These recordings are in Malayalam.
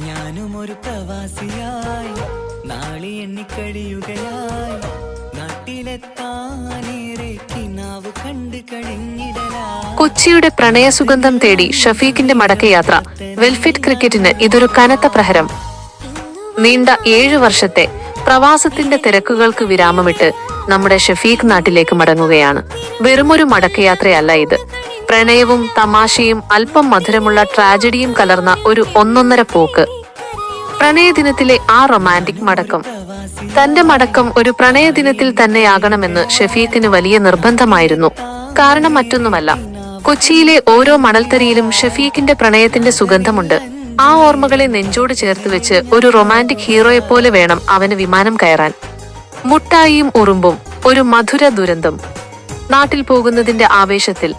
ഞാനും ഒരു പ്രവാസിയായി നാളെ എണ്ണിക്കഴിയുകയായി നാട്ടിലെത്താനേറെ കിനാവ് കണ്ടു കഴിഞ്ഞിടലാ. കൊച്ചിയുടെ പ്രണയസുഗന്ധം തേടി ഷഫീഖിന്റെ മടക്കയാത്ര. വെൽഫിറ്റ് ക്രിക്കറ്റിന് ഇതൊരു കനത്ത പ്രഹരം. നീണ്ട 7 വർഷത്തെ പ്രവാസത്തിന്റെ തിരക്കുകൾക്ക് വിരാമമിട്ട് നമ്മുടെ ഷഫീഖ് നാട്ടിലേക്ക് മടങ്ങുകയാണ്. വെറുമൊരു മടക്കയാത്രയല്ല ഇത്. പ്രണയവും തമാശയും അല്പം മധുരമുള്ള ട്രാജഡിയും കലർന്ന ഒരു ഒന്നൊന്നര പോക്ക്. പ്രണയദിനത്തിലെ ആ റൊമാൻറ്റിക് മടക്കം. തന്റെ മടക്കം ഒരു പ്രണയദിനത്തിൽ തന്നെയാകണമെന്ന് ഷഫീഖിന് വലിയ നിർബന്ധമായിരുന്നു. കാരണം മറ്റൊന്നുമല്ല, കൊച്ചിയിലെ ഓരോ മണൽത്തരിയിലും ഷഫീഖിന്റെ പ്രണയത്തിന്റെ സുഗന്ധമുണ്ട്. ആ ഓർമ്മകളെ നെഞ്ചോട് ചേർത്ത് വെച്ച് ഒരു റൊമാൻറ്റിക് ഹീറോയെപ്പോലെ വേണം അവന് വിമാനം കയറാൻ. മുട്ടായിയും ഉറുമ്പും ഒരു മധുര ദുരന്തം. നാട്ടിൽ പോകുന്നതിന്റെ ആവേശത്തിൽ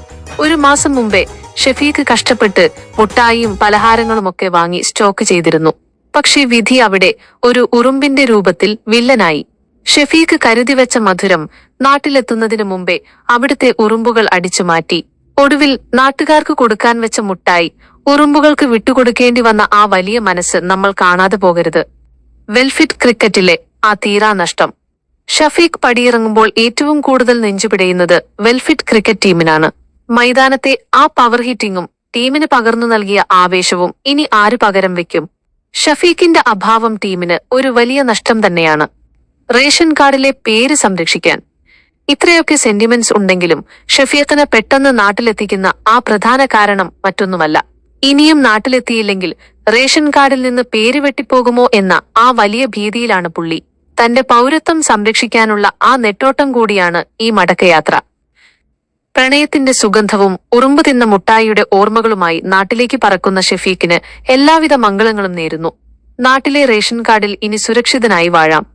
1 മാസം മുമ്പേ ഷഫീഖ് കഷ്ടപ്പെട്ട് മുട്ടായിയും പലഹാരങ്ങളുമൊക്കെ വാങ്ങി സ്റ്റോക്ക് ചെയ്തിരുന്നു. പക്ഷേ വിധി അവിടെ ഒരു ഉറുമ്പിന്റെ രൂപത്തിൽ വില്ലനായി. ഷഫീഖ് കരുതിവെച്ച മധുരം നാട്ടിലെത്തുന്നതിനു മുമ്പേ അവിടുത്തെ ഉറുമ്പുകൾ അടിച്ചു മാറ്റി. ഒടുവിൽ നാട്ടുകാർക്ക് കൊടുക്കാൻ വെച്ച മുട്ടായി ഉറുമ്പുകൾക്ക് വിട്ടുകൊടുക്കേണ്ടി വന്ന ആ വലിയ മനസ്സ് നമ്മൾ കാണാതെ പോകരുത്. വെൽഫിറ്റ് ക്രിക്കറ്റിലെ ആ തീരാനഷ്ടം. ഷഫീഖ് പടിയിറങ്ങുമ്പോൾ ഏറ്റവും കൂടുതൽ നെഞ്ചുപിടയുന്നത് വെൽഫിറ്റ് ക്രിക്കറ്റ് ടീമിനാണ്. മൈതാനത്തെ ആ പവർ ഹിറ്റിംഗും ടീമിന് പകർന്നു നൽകിയ ആവേശവും ഇനി ആര് പകരം വെക്കും? ഷഫീഖിന്റെ അഭാവം ടീമിന് ഒരു വലിയ നഷ്ടം തന്നെയാണ്. റേഷൻ കാർഡിലെ പേര് സംരക്ഷിക്കാൻ ഇത്രയൊക്കെ സെന്റിമെന്റ്സ് ഉണ്ടെങ്കിലും ഷഫീഖിനെ പെട്ടെന്ന് നാട്ടിലെത്തിക്കുന്ന ആ പ്രധാന കാരണം മറ്റൊന്നുമല്ല. ഇനിയും നാട്ടിലെത്തിയില്ലെങ്കിൽ റേഷൻ കാർഡിൽ നിന്ന് പേര് വെട്ടിപ്പോകുമോ എന്ന ആ വലിയ ഭീതിയിലാണ് പുള്ളി. തന്റെ പൗരത്വം സംരക്ഷിക്കാനുള്ള ആ നെട്ടോട്ടം കൂടിയാണ് ഈ മടക്കയാത്ര. പ്രണയത്തിന്റെ സുഗന്ധവും ഉറുമ്പ് തിന്ന മുട്ടായിയുടെ ഓർമ്മകളുമായി നാട്ടിലേക്ക് പറക്കുന്ന ഷഫീഖിന് എല്ലാവിധ മംഗളങ്ങളും നേരുന്നു. നാട്ടിലെ റേഷൻ കാർഡിൽ ഇനി സുരക്ഷിതനായി വാഴാം.